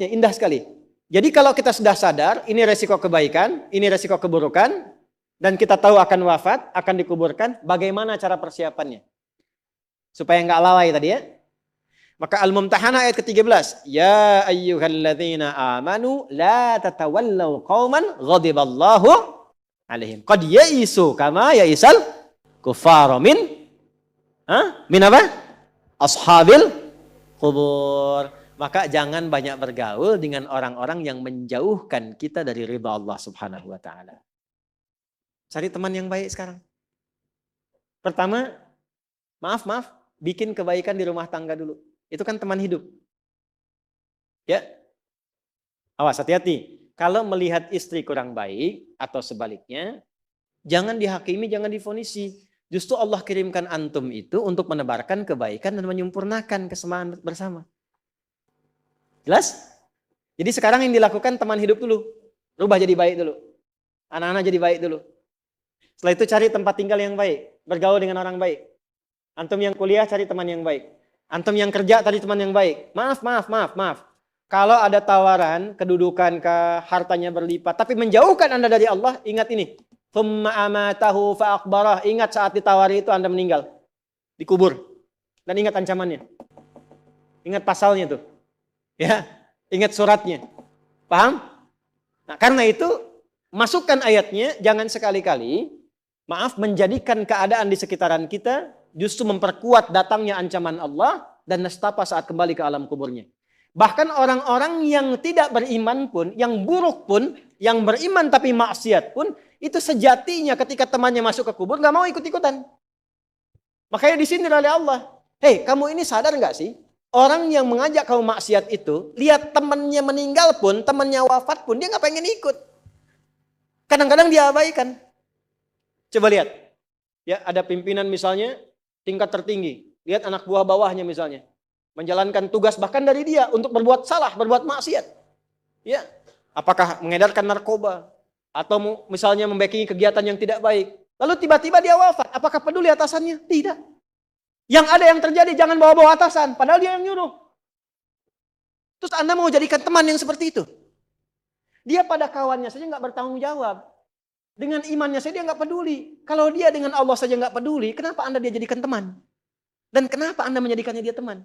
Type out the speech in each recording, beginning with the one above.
Ya, indah sekali. Jadi kalau kita sudah sadar, ini resiko kebaikan, ini resiko keburukan, dan kita tahu akan wafat, akan dikuburkan, bagaimana cara persiapannya? Supaya nggak lalai tadi ya. Maka Al-Mumtahanah ayat ke-13. Ya ayyuhalladzina amanu la tatawallaw qauman ghadiballahu alaihim. Qad ya'isu kama ya'isal kuffara min apa? Ashabil kubur. Maka jangan banyak bergaul dengan orang-orang yang menjauhkan kita dari ridha Allah Subhanahu wa taala. Cari teman yang baik sekarang. Pertama, maaf, bikin kebaikan di rumah tangga dulu. Itu kan teman hidup. Ya. Awas, hati-hati. Kalau melihat istri kurang baik atau sebaliknya, jangan dihakimi, jangan difonisi. Justru Allah kirimkan antum itu untuk menebarkan kebaikan dan menyempurnakan kesemaan bersama. Jelas? Jadi sekarang yang dilakukan teman hidup dulu. Rubah jadi baik dulu. Anak-anak jadi baik dulu. Setelah itu cari tempat tinggal yang baik. Bergaul dengan orang baik. Antum yang kuliah cari teman yang baik. Antum yang kerja cari teman yang baik. Maaf. Kalau ada tawaran, kedudukan, hartanya berlipat. Tapi menjauhkan Anda dari Allah, ingat ini. Thumma amatahu fa'akbarah. Ingat saat ditawari itu Anda meninggal. Dikubur. Dan ingat ancamannya. Ingat pasalnya tuh. Ya, ingat suratnya. Paham? Nah, karena itu masukkan ayatnya, jangan sekali-kali menjadikan keadaan di sekitaran kita justru memperkuat datangnya ancaman Allah dan nestapa saat kembali ke alam kuburnya. Bahkan orang-orang yang tidak beriman pun, yang buruk pun, yang beriman tapi maksiat pun, itu sejatinya ketika temannya masuk ke kubur nggak mau ikut-ikutan. Makanya disindir oleh Allah. Hei, kamu ini sadar nggak sih? Orang yang mengajak kamu maksiat itu, lihat temannya meninggal pun, temannya wafat pun, dia nggak pengen ikut. Kadang-kadang dia abaikan. Coba lihat, ya ada pimpinan misalnya tingkat tertinggi, lihat anak buah bawahnya misalnya, menjalankan tugas bahkan dari dia untuk berbuat salah, berbuat maksiat. Ya, apakah mengedarkan narkoba atau misalnya membackingi kegiatan yang tidak baik. Lalu tiba-tiba dia wafat, apakah peduli atasannya? Tidak. Yang ada yang terjadi, jangan bawa-bawa atasan. Padahal dia yang nyuruh. Terus Anda mau jadikan teman yang seperti itu. Dia pada kawannya saja nggak bertanggung jawab. Dengan imannya saja dia nggak peduli. Kalau dia dengan Allah saja nggak peduli, kenapa Anda dia jadikan teman? Dan kenapa Anda menjadikannya dia teman?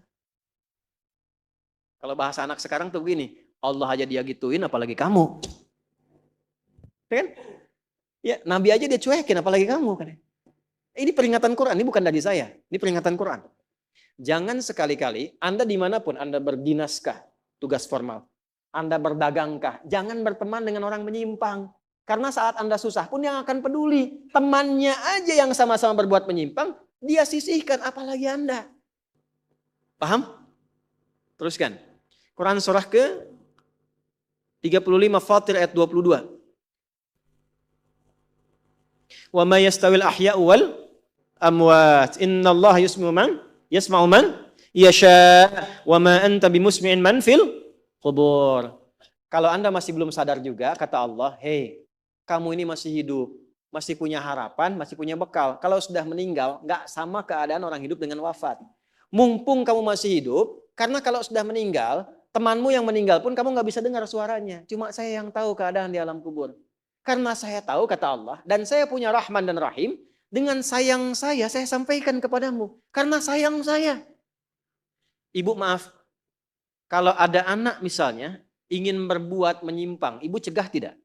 Kalau bahasa anak sekarang tuh begini, Allah aja dia gituin, apalagi kamu. Kan? Ya, Nabi aja dia cuekin, apalagi kamu kan? Ini peringatan Quran, ini bukan dari saya. Ini peringatan Quran. Jangan sekali-kali, Anda dimanapun, Anda berdinaskah, tugas formal. Anda berdagangkah, jangan berteman dengan orang menyimpang. Karena saat Anda susah pun yang akan peduli. Temannya aja yang sama-sama berbuat menyimpang, dia sisihkan, apalagi Anda. Paham? Teruskan. Quran surah ke 35 Fatir ayat 22. Wa ma yastawil ahya'u wal amwat innallaha yasma'u man yasha wa ma anta bimusmi'in man fil qubur. Kalau Anda masih belum sadar juga, kata Allah, hei, kamu ini masih hidup, masih punya harapan, masih punya bekal. Kalau sudah meninggal, nggak sama keadaan orang hidup dengan wafat. Mumpung kamu masih hidup, karena kalau sudah meninggal, temanmu yang meninggal pun kamu nggak bisa dengar suaranya. Cuma saya yang tahu keadaan di alam kubur. Karena saya tahu, kata Allah, dan saya punya Rahman dan Rahim, dengan sayang saya sampaikan kepadamu. Karena sayang saya. Ibu maaf, kalau ada anak misalnya, ingin berbuat menyimpang, ibu cegah tidak?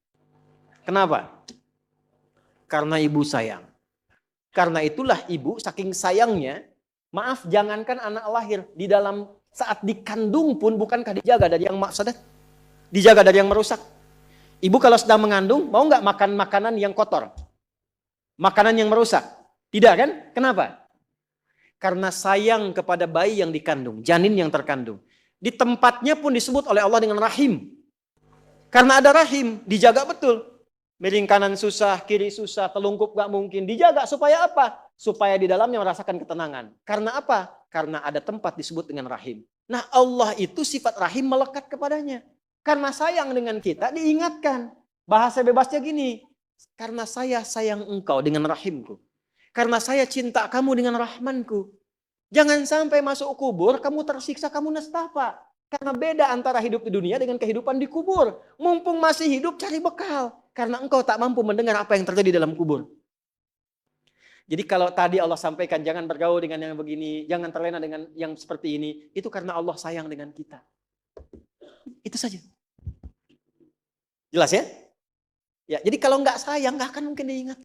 Kenapa? Karena ibu sayang. Karena itulah ibu saking sayangnya, maaf jangankan anak lahir, di dalam saat dikandung pun bukankah dijaga dari yang maksadat? Dijaga dari yang merusak. Ibu kalau sedang mengandung, mau nggak makan makanan yang kotor? Makanan yang merusak? Tidak kan? Kenapa? Karena sayang kepada bayi yang dikandung, janin yang terkandung. Di tempatnya pun disebut oleh Allah dengan rahim. Karena ada rahim, dijaga betul. Miring kanan susah, kiri susah, telungkup nggak mungkin. Dijaga supaya apa? Supaya di dalamnya merasakan ketenangan. Karena apa? Karena ada tempat disebut dengan rahim. Nah Allah itu sifat rahim melekat kepadanya. Karena sayang dengan kita diingatkan. Bahasa bebasnya gini. Karena saya sayang engkau dengan rahimku. Karena saya cinta kamu dengan rahmanku. Jangan sampai masuk kubur kamu tersiksa, kamu nestapa. Karena beda antara hidup di dunia dengan kehidupan di kubur. Mumpung masih hidup, cari bekal. Karena engkau tak mampu mendengar apa yang terjadi dalam kubur. Jadi kalau tadi Allah sampaikan jangan bergaul dengan yang begini, jangan terlena dengan yang seperti ini, itu karena Allah sayang dengan kita. Itu saja. Jelas ya? Ya, jadi kalau nggak sayang, nggak akan mungkin diingat.